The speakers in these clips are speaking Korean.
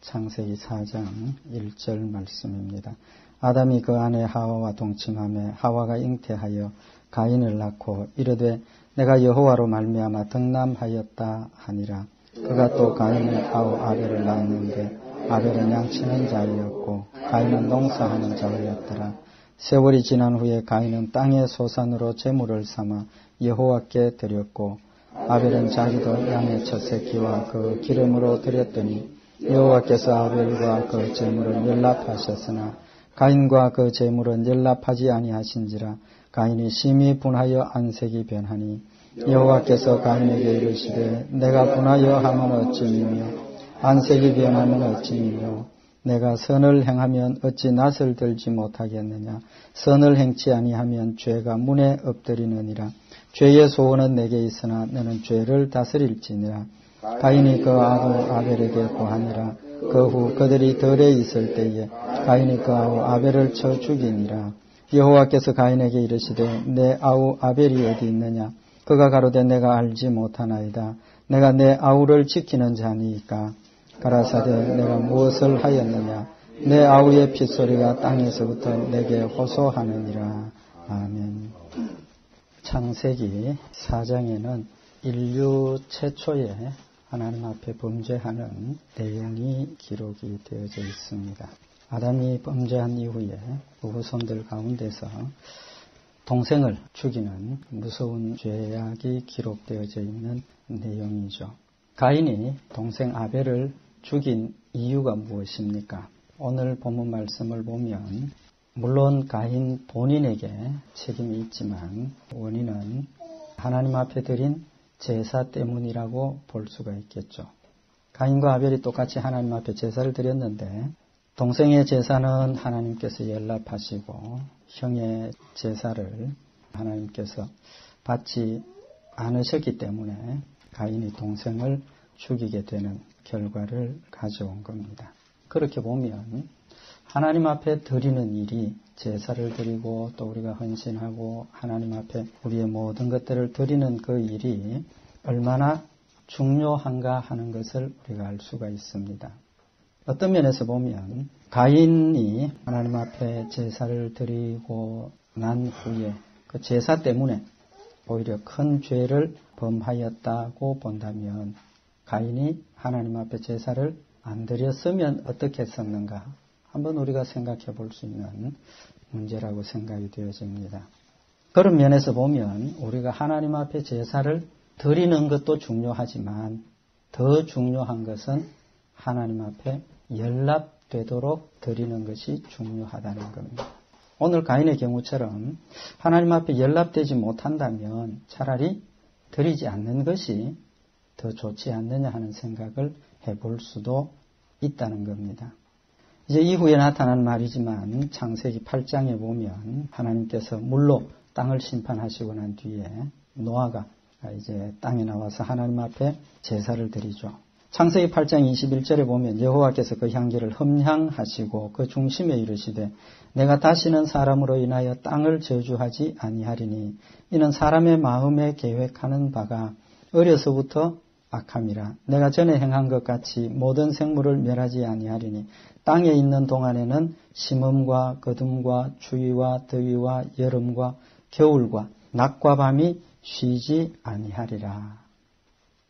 창세기 4장 1절 말씀입니다. 아담이 그 아내 하와와 동침하며 하와가 잉태하여 가인을 낳고 이르되 내가 여호와로 말미암아 덕남하였다 하니라. 그가 또 가인의 아우 아벨을 낳았는데 아벨은 양치는 자였고 가인은 농사하는 자였더라. 세월이 지난 후에 가인은 땅의 소산으로 제물을 삼아 여호와께 드렸고 아벨은 자기도 양의 첫 새끼와 그 기름으로 드렸더니 여호와께서 아벨과 그 제물을 연락하셨으나 가인과 그 제물은 연락하지 아니하신지라. 가인이 심히 분하여 안색이 변하니 여호와께서 가인에게 이르시되 내가 분하여 하면 어찌미며 안색이 변하면 어찌미며 내가 선을 행하면 어찌 낯을 들지 못하겠느냐. 선을 행치 아니하면 죄가 문에 엎드리느니라. 죄의 소원은 내게 있으나 너는 죄를 다스릴지니라. 가인이 그 아우 아벨에게 고하니라. 그 후 그들이 들에 있을 때에 가인이 그 아우 아벨을 쳐 죽이니라. 여호와께서 가인에게 이르시되 내 아우 아벨이 어디 있느냐. 그가 가로되 내가 알지 못하나이다. 내가 내 아우를 지키는 자니이까. 가라사대 내가 무엇을 하였느냐. 내 아우의 핏소리가 땅에서부터 내게 호소하느니라. 아멘. 창세기 4장에는 인류 최초의 하나님 앞에 범죄하는 내용이 기록이 되어져 있습니다. 아담이 범죄한 이후에 그 후손들 가운데서 동생을 죽이는 무서운 죄악이 기록되어져 있는 내용이죠. 가인이 동생 아벨을 죽인 이유가 무엇입니까? 오늘 본문 말씀을 보면 물론 가인 본인에게 책임이 있지만 원인은 하나님 앞에 드린 제사 때문이라고 볼 수가 있겠죠. 가인과 아벨이 똑같이 하나님 앞에 제사를 드렸는데 동생의 제사는 하나님께서 연락하시고 형의 제사를 하나님께서 받지 않으셨기 때문에 가인이 동생을 죽이게 되는 결과를 가져온 겁니다. 그렇게 보면 하나님 앞에 드리는 일이 제사를 드리고 또 우리가 헌신하고 하나님 앞에 우리의 모든 것들을 드리는 그 일이 얼마나 중요한가 하는 것을 우리가 알 수가 있습니다. 어떤 면에서 보면 가인이 하나님 앞에 제사를 드리고 난 후에 그 제사 때문에 오히려 큰 죄를 범하였다고 본다면 가인이 하나님 앞에 제사를 안 드렸으면 어떻게 했었는가 한번 우리가 생각해 볼 수 있는 문제라고 생각이 되어집니다. 그런 면에서 보면 우리가 하나님 앞에 제사를 드리는 것도 중요하지만 더 중요한 것은 하나님 앞에 연락되도록 드리는 것이 중요하다는 겁니다. 오늘 가인의 경우처럼 하나님 앞에 연락되지 못한다면 차라리 드리지 않는 것이 더 좋지 않느냐 하는 생각을 해볼 수도 있다는 겁니다. 이제 이후에 나타난 말이지만 창세기 8장에 보면 하나님께서 물로 땅을 심판하시고 난 뒤에 노아가 이제 땅에 나와서 하나님 앞에 제사를 드리죠. 창세기 8장 21절에 보면 여호와께서 그 향기를 흠향하시고 그 중심에 이르시되 내가 다시는 사람으로 인하여 땅을 저주하지 아니하리니 이는 사람의 마음에 계획하는 바가 어려서부터 악함이라. 내가 전에 행한 것 같이 모든 생물을 멸하지 아니하리니 땅에 있는 동안에는 심음과 거둠과 추위와 더위와 여름과 겨울과 낮과 밤이 쉬지 아니하리라.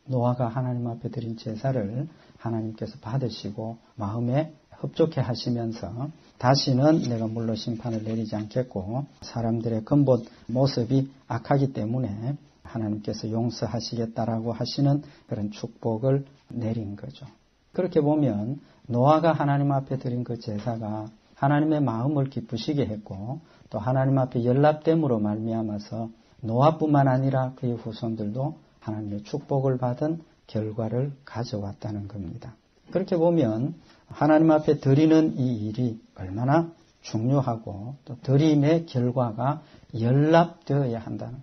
노아가 하나님 앞에 드린 제사를 하나님께서 받으시고 마음에 흡족해 하시면서 다시는 내가 물로 심판을 내리지 않겠고 사람들의 근본 모습이 악하기 때문에 하나님께서 용서하시겠다라고 하시는 그런 축복을 내린 거죠. 그렇게 보면 노아가 하나님 앞에 드린 그 제사가 하나님의 마음을 기쁘시게 했고 또 하나님 앞에 연락됨으로 말미암아서 노아뿐만 아니라 그의 후손들도 하나님의 축복을 받은 결과를 가져왔다는 겁니다. 그렇게 보면 하나님 앞에 드리는 이 일이 얼마나 중요하고 또 드림의 결과가 연락되어야 한다는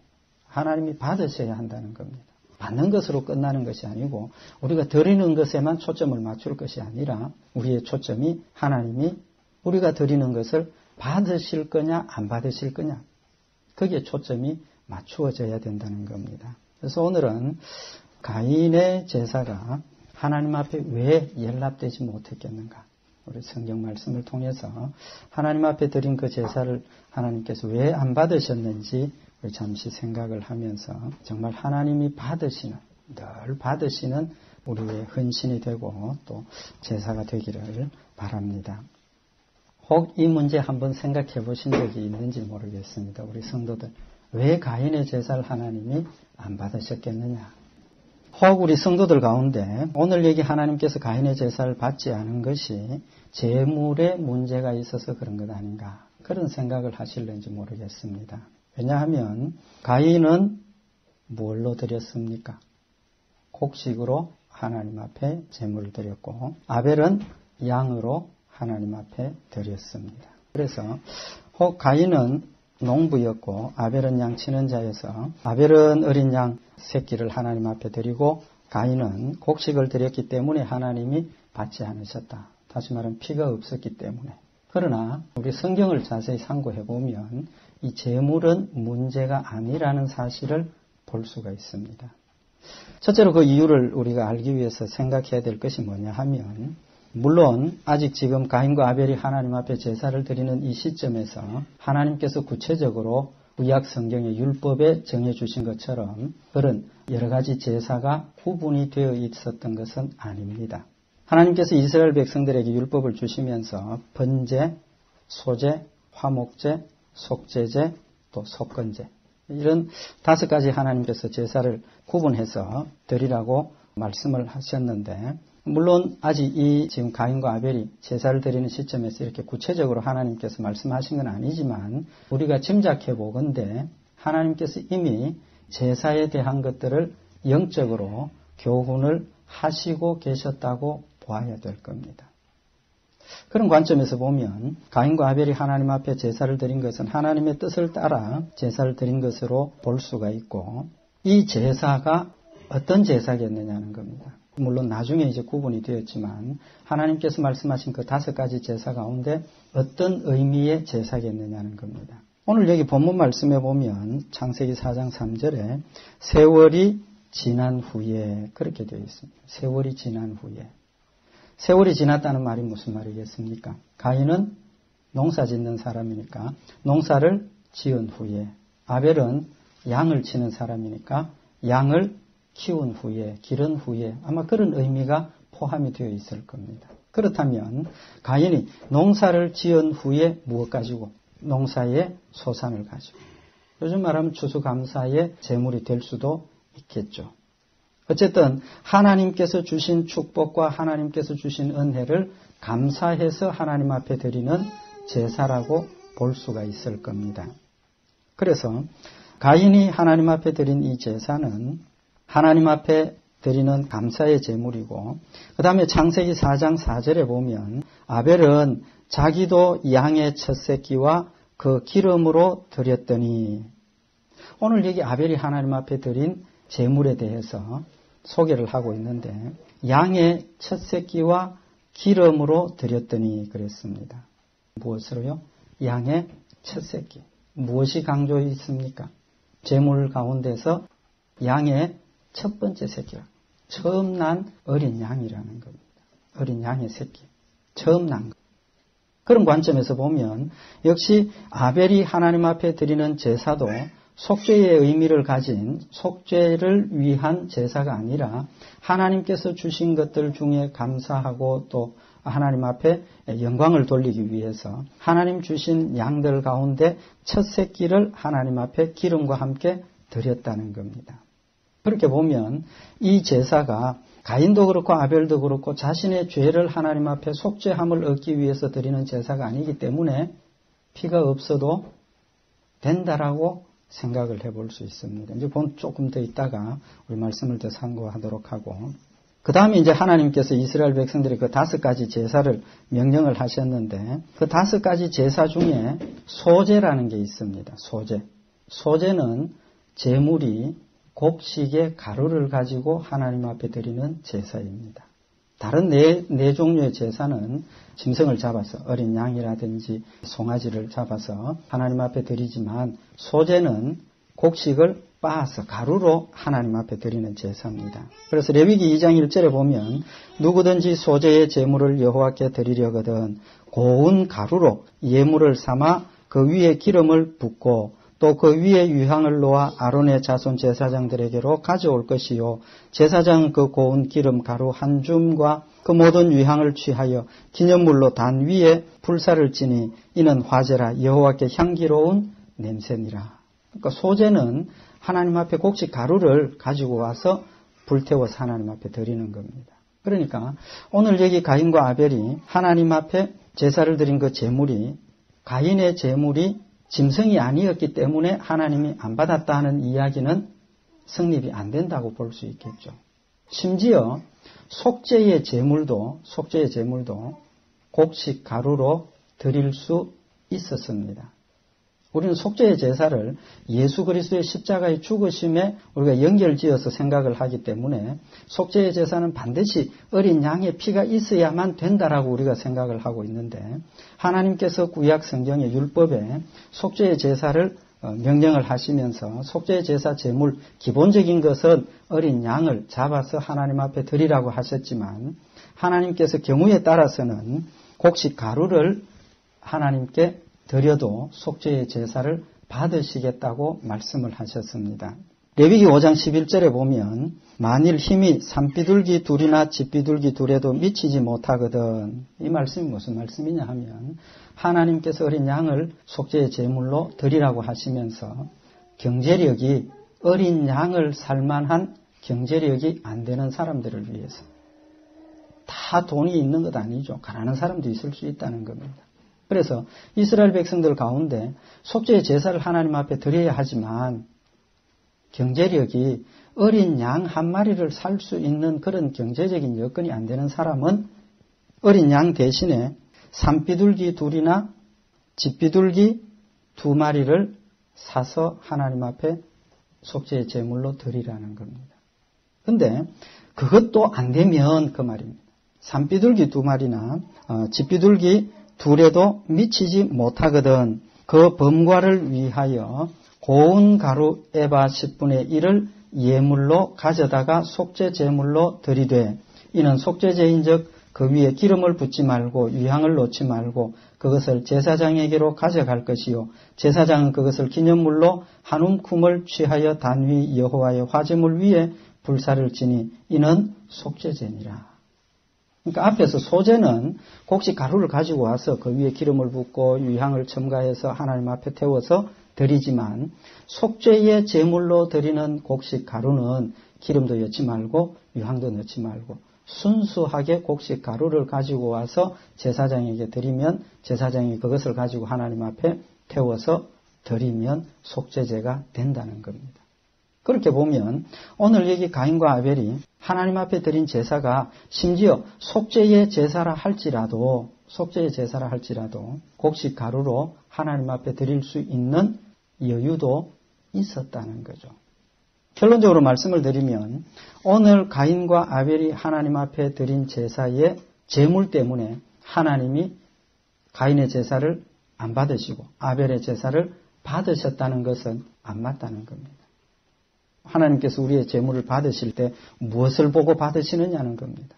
하나님이 받으셔야 한다는 겁니다. 받는 것으로 끝나는 것이 아니고 우리가 드리는 것에만 초점을 맞출 것이 아니라 우리의 초점이 하나님이 우리가 드리는 것을 받으실 거냐 안 받으실 거냐 거기에 초점이 맞추어져야 된다는 겁니다. 그래서 오늘은 가인의 제사가 하나님 앞에 왜 연락되지 못했겠는가? 우리 성경 말씀을 통해서 하나님 앞에 드린 그 제사를 하나님께서 왜 안 받으셨는지 우리 잠시 생각을 하면서 정말 하나님이 받으시는, 늘 받으시는 우리의 헌신이 되고 또 제사가 되기를 바랍니다. 혹 이 문제 한번 생각해 보신 적이 있는지 모르겠습니다. 우리 성도들, 왜 가인의 제사를 하나님이 안 받으셨겠느냐? 혹 우리 성도들 가운데 오늘 얘기 하나님께서 가인의 제사를 받지 않은 것이 재물에 문제가 있어서 그런 것 아닌가, 그런 생각을 하실는지 모르겠습니다. 왜냐하면 가인은 뭘로 드렸습니까? 곡식으로 하나님 앞에 제물을 드렸고 아벨은 양으로 하나님 앞에 드렸습니다. 그래서 혹 가인은 농부였고 아벨은 양치는 자여서 아벨은 어린 양 새끼를 하나님 앞에 드리고 가인은 곡식을 드렸기 때문에 하나님이 받지 않으셨다. 다시 말하면 피가 없었기 때문에. 그러나 우리 성경을 자세히 상고해 보면 이 제물은 문제가 아니라는 사실을 볼 수가 있습니다. 첫째로 그 이유를 우리가 알기 위해서 생각해야 될 것이 뭐냐 하면, 물론 아직 지금 가인과 아벨이 하나님 앞에 제사를 드리는 이 시점에서 하나님께서 구체적으로 구약 성경의 율법에 정해주신 것처럼 그런 여러 가지 제사가 구분이 되어 있었던 것은 아닙니다. 하나님께서 이스라엘 백성들에게 율법을 주시면서 번제, 소제, 화목제, 속죄제, 또 속건제, 이런 5가지 하나님께서 제사를 구분해서 드리라고 말씀을 하셨는데, 물론 아직 이 지금 가인과 아벨이 제사를 드리는 시점에서 이렇게 구체적으로 하나님께서 말씀하신 건 아니지만 우리가 짐작해 보건대 하나님께서 이미 제사에 대한 것들을 영적으로 교훈을 하시고 계셨다고 보아야 될 겁니다. 그런 관점에서 보면 가인과 아벨이 하나님 앞에 제사를 드린 것은 하나님의 뜻을 따라 제사를 드린 것으로 볼 수가 있고, 이 제사가 어떤 제사겠느냐는 겁니다. 물론 나중에 이제 구분이 되었지만 하나님께서 말씀하신 그 5가지 제사 가운데 어떤 의미의 제사겠느냐는 겁니다. 오늘 여기 본문 말씀에 보면 창세기 4장 3절에 세월이 지난 후에 그렇게 되어 있습니다. 세월이 지난 후에. 세월이 지났다는 말이 무슨 말이겠습니까? 가인은 농사 짓는 사람이니까 농사를 지은 후에, 아벨은 양을 치는 사람이니까 양을 키운 후에, 기른 후에, 아마 그런 의미가 포함이 되어 있을 겁니다. 그렇다면 가인이 농사를 지은 후에 무엇 가지고? 농사의 소산을 가지고. 요즘 말하면 추수감사의 제물이 될 수도 있겠죠. 어쨌든 하나님께서 주신 축복과 하나님께서 주신 은혜를 감사해서 하나님 앞에 드리는 제사라고 볼 수가 있을 겁니다. 그래서 가인이 하나님 앞에 드린 이 제사는 하나님 앞에 드리는 감사의 제물이고, 그 다음에 창세기 4장 4절에 보면 아벨은 자기도 양의 첫 새끼와 그 기름으로 드렸더니, 오늘 여기 아벨이 하나님 앞에 드린 제물에 대해서 소개를 하고 있는데 양의 첫 새끼와 기름으로 드렸더니 그랬습니다. 무엇으로요? 양의 첫 새끼. 무엇이 강조해 있습니까? 제물 가운데서 양의 첫 번째 새끼라. 처음 난 어린 양이라는 겁니다. 어린 양의 새끼. 처음 난 것. 그런 관점에서 보면 역시 아벨이 하나님 앞에 드리는 제사도 속죄의 의미를 가진 속죄를 위한 제사가 아니라 하나님께서 주신 것들 중에 감사하고 또 하나님 앞에 영광을 돌리기 위해서 하나님 주신 양들 가운데 첫 새끼를 하나님 앞에 기름과 함께 드렸다는 겁니다. 그렇게 보면 이 제사가 가인도 그렇고 아벨도 그렇고 자신의 죄를 하나님 앞에 속죄함을 얻기 위해서 드리는 제사가 아니기 때문에 피가 없어도 된다라고 생각을 해볼 수 있습니다. 이제 조금 더 있다가 우리 말씀을 더 상고하도록 하고, 그 다음에 이제 하나님께서 이스라엘 백성들이 그 5가지 제사를 명령을 하셨는데 그 5가지 제사 중에 소제라는 게 있습니다. 소제. 소제는 제물이 곡식의 가루를 가지고 하나님 앞에 드리는 제사입니다. 다른 네 종류의 제사는 짐승을 잡아서 어린 양이라든지 송아지를 잡아서 하나님 앞에 드리지만 소제는 곡식을 빻아서 가루로 하나님 앞에 드리는 제사입니다. 그래서 레위기 2장 1절에 보면 누구든지 소재의 제물을 여호와께 드리려거든 고운 가루로 예물을 삼아 그 위에 기름을 붓고 또 그 위에 유향을 놓아 아론의 자손 제사장들에게로 가져올 것이요 제사장은 그 고운 기름 가루 한 줌과 그 모든 유향을 취하여 기념물로 단 위에 불사를 지니 이는 화제라 여호와께 향기로운 냄새니라. 그러니까 소재는 하나님 앞에 곡식 가루를 가지고 와서 불태워서 하나님 앞에 드리는 겁니다. 그러니까 오늘 여기 가인과 아벨이 하나님 앞에 제사를 드린 그 제물이 가인의 제물이 짐승이 아니었기 때문에 하나님이 안 받았다 하는 이야기는 성립이 안 된다고 볼 수 있겠죠. 심지어 속죄의 제물도 곡식 가루로 드릴 수 있었습니다. 우리는 속죄의 제사를 예수 그리스도의 십자가의 죽으심에 우리가 연결지어서 생각을 하기 때문에 속죄의 제사는 반드시 어린 양의 피가 있어야만 된다라고 우리가 생각을 하고 있는데 하나님께서 구약 성경의 율법에 속죄의 제사를 명령을 하시면서 속죄의 제사 제물 기본적인 것은 어린 양을 잡아서 하나님 앞에 드리라고 하셨지만 하나님께서 경우에 따라서는 곡식 가루를 하나님께 드려도 속죄의 제사를 받으시겠다고 말씀을 하셨습니다. 레위기 5장 11절에 보면 만일 힘이 산비둘기 둘이나 집비둘기 둘에도 미치지 못하거든. 이 말씀이 무슨 말씀이냐 하면 하나님께서 어린 양을 속죄의 제물로 드리라고 하시면서 경제력이 어린 양을 살만한 경제력이 안 되는 사람들을 위해서 다 돈이 있는 것 아니죠. 가난한 사람도 있을 수 있다는 겁니다. 그래서 이스라엘 백성들 가운데 속죄의 제사를 하나님 앞에 드려야 하지만 경제력이 어린 양 한 마리를 살 수 있는 그런 경제적인 여건이 안 되는 사람은 어린 양 대신에 산비둘기 둘이나 집비둘기 2마리를 사서 하나님 앞에 속죄의 제물로 드리라는 겁니다. 그런데 그것도 안 되면 그 말입니다. 산비둘기 2마리나 집비둘기 둘에도 미치지 못하거든 그 범과를 위하여 고운 가루 에바 10분의 1을 예물로 가져다가 속죄 제물로 드리되 이는 속죄제인즉 그 위에 기름을 붓지 말고 유향을 놓지 말고 그것을 제사장에게로 가져갈 것이요 제사장은 그것을 기념물로 한 움큼을 취하여 단 위 여호와의 화제물 위에 불사를 지니 이는 속죄제니라. 그러니까 앞에서 소제는 곡식 가루를 가지고 와서 그 위에 기름을 붓고 유향을 첨가해서 하나님 앞에 태워서 드리지만 속죄의 제물로 드리는 곡식 가루는 기름도 넣지 말고 유향도 넣지 말고 순수하게 곡식 가루를 가지고 와서 제사장에게 드리면 제사장이 그것을 가지고 하나님 앞에 태워서 드리면 속죄제가 된다는 겁니다. 그렇게 보면 오늘 여기 가인과 아벨이 하나님 앞에 드린 제사가 심지어 속죄의 제사라 할지라도 곡식 가루로 하나님 앞에 드릴 수 있는 여유도 있었다는 거죠. 결론적으로 말씀을 드리면 오늘 가인과 아벨이 하나님 앞에 드린 제사의 제물 때문에 하나님이 가인의 제사를 안 받으시고 아벨의 제사를 받으셨다는 것은 안 맞다는 겁니다. 하나님께서 우리의 제물을 받으실 때 무엇을 보고 받으시느냐는 겁니다.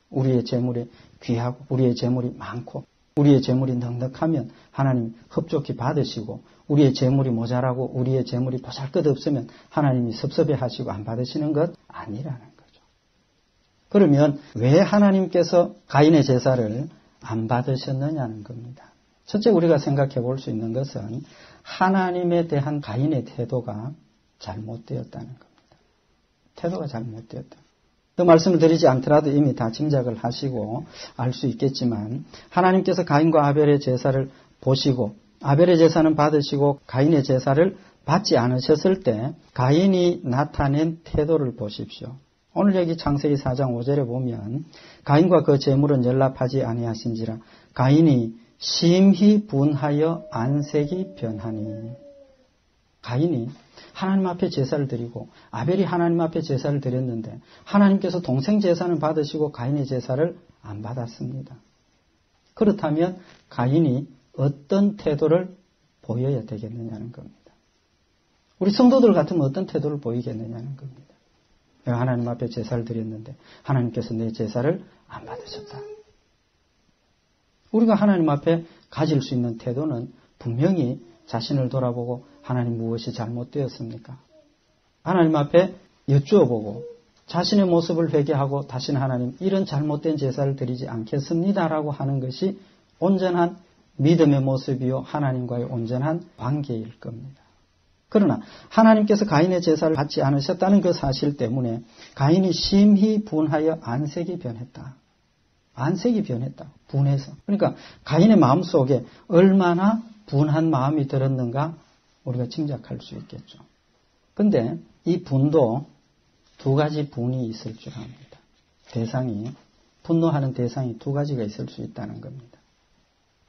우리의 제물이 귀하고 우리의 제물이 많고 우리의 제물이 넉넉하면 하나님 흡족히 받으시고 우리의 제물이 모자라고 우리의 제물이 보잘것없으면 하나님이 섭섭해하시고 안 받으시는 것 아니라는 거죠. 그러면 왜 하나님께서 가인의 제사를 안 받으셨느냐는 겁니다. 첫째 우리가 생각해 볼 수 있는 것은 하나님에 대한 가인의 태도가 잘못되었다는 겁니다. 태도가 잘못되었다. 그 말씀을 드리지 않더라도 이미 다 짐작을 하시고 알 수 있겠지만 하나님께서 가인과 아벨의 제사를 보시고 아벨의 제사는 받으시고 가인의 제사를 받지 않으셨을 때 가인이 나타낸 태도를 보십시오. 오늘 여기 창세기 4장 5절에 보면 가인과 그 제물은 연락하지 아니하신지라 가인이 심히 분하여 안색이 변하니 가인이 하나님 앞에 제사를 드리고 아벨이 하나님 앞에 제사를 드렸는데 하나님께서 동생 제사는 받으시고 가인의 제사를 안 받았습니다. 그렇다면 가인이 어떤 태도를 보여야 되겠느냐는 겁니다. 우리 성도들 같으면 어떤 태도를 보이겠느냐는 겁니다. 내가 하나님 앞에 제사를 드렸는데 하나님께서 내 제사를 안 받으셨다. 우리가 하나님 앞에 가질 수 있는 태도는 분명히 자신을 돌아보고 하나님 무엇이 잘못되었습니까? 하나님 앞에 여쭈어보고 자신의 모습을 회개하고 다시는 하나님 이런 잘못된 제사를 드리지 않겠습니다라고 하는 것이 온전한 믿음의 모습이요 하나님과의 온전한 관계일 겁니다. 그러나 하나님께서 가인의 제사를 받지 않으셨다는 그 사실 때문에 가인이 심히 분하여 안색이 변했다. 안색이 변했다. 분해서. 그러니까 가인의 마음속에 얼마나 분한 마음이 들었는가 우리가 짐작할 수 있겠죠. 근데 이 분도 두 가지 분이 있을 줄 압니다. 대상이, 분노하는 대상이 두 가지가 있을 수 있다는 겁니다.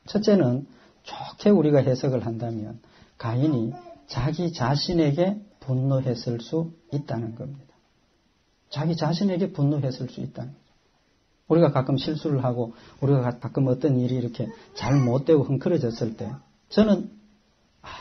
첫째는 좋게 우리가 해석을 한다면 가인이 자기 자신에게 분노했을 수 있다는 겁니다. 자기 자신에게 분노했을 수 있다는 거죠. 우리가 가끔 실수를 하고 우리가 가끔 어떤 일이 이렇게 잘 못되고 흥크러졌을 때 저는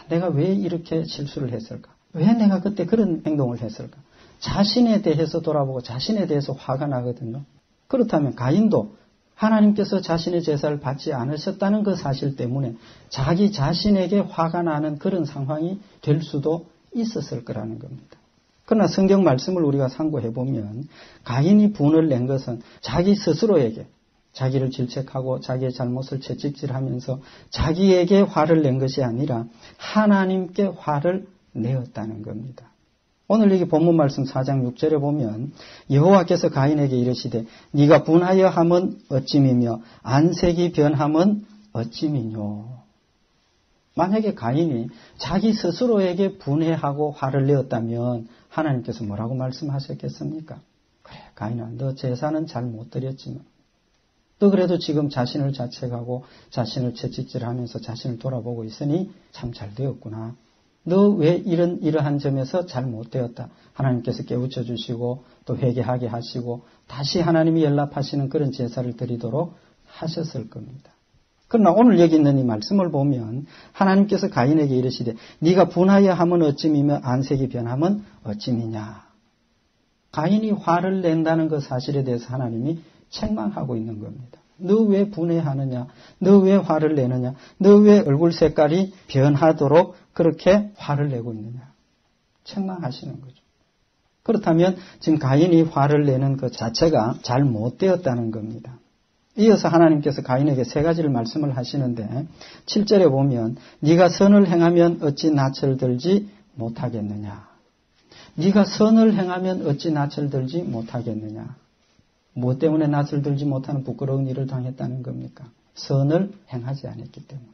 내가 왜 이렇게 실수를 했을까? 왜 내가 그때 그런 행동을 했을까? 자신에 대해서 돌아보고 자신에 대해서 화가 나거든요. 그렇다면 가인도 하나님께서 자신의 제사를 받지 않으셨다는 그 사실 때문에 자기 자신에게 화가 나는 그런 상황이 될 수도 있었을 거라는 겁니다. 그러나 성경 말씀을 우리가 상고해 보면 가인이 분을 낸 것은 자기 스스로에게 자기를 질책하고 자기의 잘못을 채찍질하면서 자기에게 화를 낸 것이 아니라 하나님께 화를 내었다는 겁니다. 오늘 여기 본문 말씀 4장 6절에 보면 여호와께서 가인에게 이르시되 네가 분하여 함은 어찌미며 안색이 변함은 어찌미뇨. 만약에 가인이 자기 스스로에게 분해하고 화를 내었다면 하나님께서 뭐라고 말씀하셨겠습니까? 그래 가인아 너 제사는 잘 못 드렸지만 너 그래도 지금 자신을 자책하고 자신을 채찍질하면서 자신을 돌아보고 있으니 참 잘 되었구나. 너 왜 이러한 점에서 잘 못되었다. 하나님께서 깨우쳐 주시고 또 회개하게 하시고 다시 하나님이 연락하시는 그런 제사를 드리도록 하셨을 겁니다. 그러나 오늘 여기 있는 이 말씀을 보면 하나님께서 가인에게 이르시되 네가 분하여 함은 어찌미며 안색이 변함은 어찌미냐. 가인이 화를 낸다는 그 사실에 대해서 하나님이 책망하고 있는 겁니다. 너 왜 분해하느냐? 너 왜 화를 내느냐? 너 왜 얼굴 색깔이 변하도록 그렇게 화를 내고 있느냐? 책망하시는 거죠. 그렇다면 지금 가인이 화를 내는 그 자체가 잘 못되었다는 겁니다. 이어서 하나님께서 가인에게 세 가지를 말씀을 하시는데 7절에 보면 네가 선을 행하면 어찌 낯을 들지 못하겠느냐? 네가 선을 행하면 어찌 낯을 들지 못하겠느냐? 무엇 때문에 낯을 들지 못하는 부끄러운 일을 당했다는 겁니까? 선을 행하지 않았기 때문에.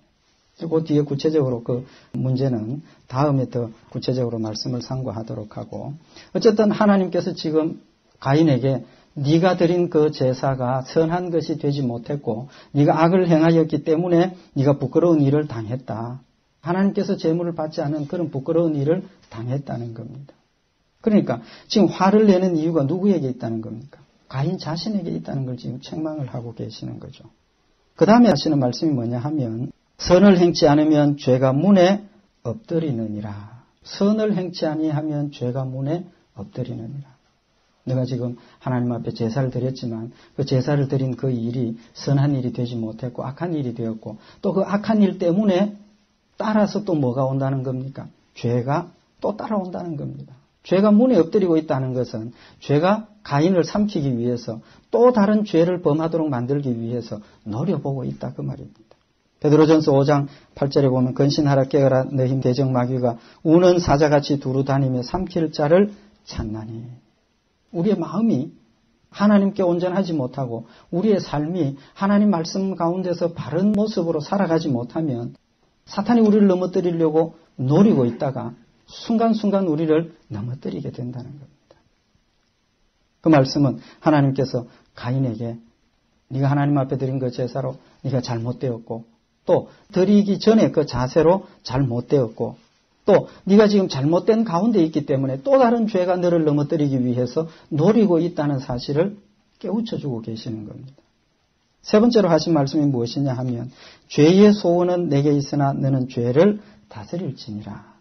그 뒤에 구체적으로 그 문제는 다음에 더 구체적으로 말씀을 상고하도록 하고 어쨌든 하나님께서 지금 가인에게 네가 드린 그 제사가 선한 것이 되지 못했고 네가 악을 행하였기 때문에 네가 부끄러운 일을 당했다. 하나님께서 제물을 받지 않은 그런 부끄러운 일을 당했다는 겁니다. 그러니까 지금 화를 내는 이유가 누구에게 있다는 겁니까? 가인 자신에게 있다는 걸 지금 책망을 하고 계시는 거죠. 그 다음에 하시는 말씀이 뭐냐 하면 선을 행치 않으면 죄가 문에 엎드리느니라. 선을 행치 아니하면 죄가 문에 엎드리느니라. 내가 지금 하나님 앞에 제사를 드렸지만 그 제사를 드린 그 일이 선한 일이 되지 못했고 악한 일이 되었고 또 그 악한 일 때문에 따라서 또 뭐가 온다는 겁니까? 죄가 또 따라온다는 겁니다. 죄가 문에 엎드리고 있다는 것은 죄가 가인을 삼키기 위해서 또 다른 죄를 범하도록 만들기 위해서 노려보고 있다 그 말입니다. 베드로전서 5장 8절에 보면 근신하라 깨어라 너 힘 대적 마귀가 우는 사자같이 두루 다니며 삼킬 자를 찾나니. 우리의 마음이 하나님께 온전하지 못하고 우리의 삶이 하나님 말씀 가운데서 바른 모습으로 살아가지 못하면 사탄이 우리를 넘어뜨리려고 노리고 있다가 순간순간 우리를 넘어뜨리게 된다는 겁니다. 그 말씀은 하나님께서 가인에게 네가 하나님 앞에 드린 그 제사로 네가 잘못되었고 또 드리기 전에 그 자세로 잘못되었고 또 네가 지금 잘못된 가운데 있기 때문에 또 다른 죄가 너를 넘어뜨리기 위해서 노리고 있다는 사실을 깨우쳐주고 계시는 겁니다. 세 번째로 하신 말씀이 무엇이냐 하면 죄의 소원은 내게 있으나 너는 죄를 다스릴지니라.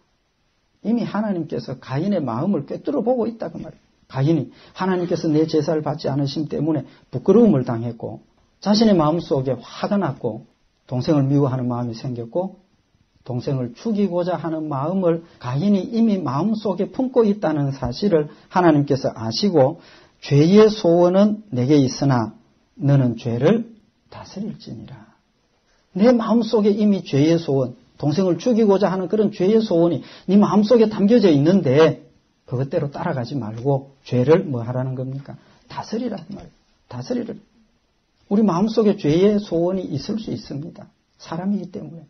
이미 하나님께서 가인의 마음을 꿰뚫어 보고 있다 그 말이에요. 가인이 하나님께서 내 제사를 받지 않으심 때문에 부끄러움을 당했고 자신의 마음속에 화가 났고 동생을 미워하는 마음이 생겼고 동생을 죽이고자 하는 마음을 가인이 이미 마음속에 품고 있다는 사실을 하나님께서 아시고 죄의 소원은 내게 있으나 너는 죄를 다스릴지니라. 내 마음속에 이미 죄의 소원, 동생을 죽이고자 하는 그런 죄의 소원이 네 마음속에 담겨져 있는데 그것대로 따라가지 말고 죄를 뭐 하라는 겁니까? 다스리라는 말이에요. 다스리를. 우리 마음속에 죄의 소원이 있을 수 있습니다. 사람이기 때문에.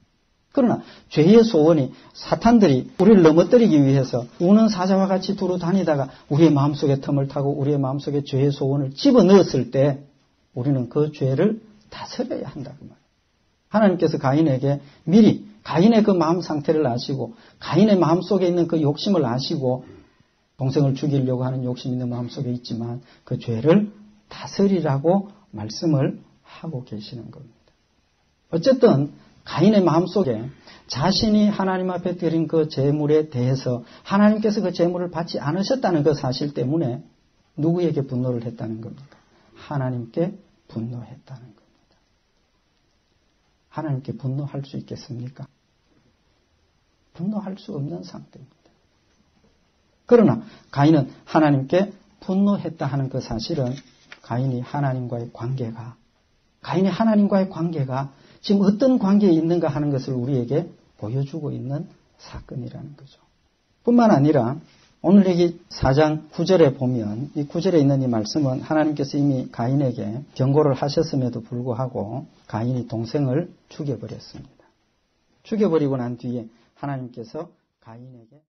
그러나 죄의 소원이 사탄들이 우리를 넘어뜨리기 위해서 우는 사자와 같이 두루 다니다가 우리의 마음속에 틈을 타고 우리의 마음속에 죄의 소원을 집어넣었을 때 우리는 그 죄를 다스려야 한다고 말이에요. 하나님께서 가인에게 미리 가인의 그 마음 상태를 아시고 가인의 마음속에 있는 그 욕심을 아시고 동생을 죽이려고 하는 욕심이 있는 마음속에 있지만 그 죄를 다스리라고 말씀을 하고 계시는 겁니다. 어쨌든 가인의 마음속에 자신이 하나님 앞에 드린 그 제물에 대해서 하나님께서 그 제물을 받지 않으셨다는 그 사실 때문에 누구에게 분노를 했다는 겁니까? 하나님께 분노했다는 겁니다. 하나님께 분노할 수 있겠습니까? 분노할 수 없는 상태입니다. 그러나 가인은 하나님께 분노했다 하는 그 사실은 가인이 하나님과의 관계가 지금 어떤 관계에 있는가 하는 것을 우리에게 보여주고 있는 사건이라는 거죠. 뿐만 아니라 오늘 여기 4장 9절에 보면 이 9절에 있는 이 말씀은 하나님께서 이미 가인에게 경고를 하셨음에도 불구하고 가인이 동생을 죽여버렸습니다. 죽여버리고 난 뒤에 하나님께서 가인에게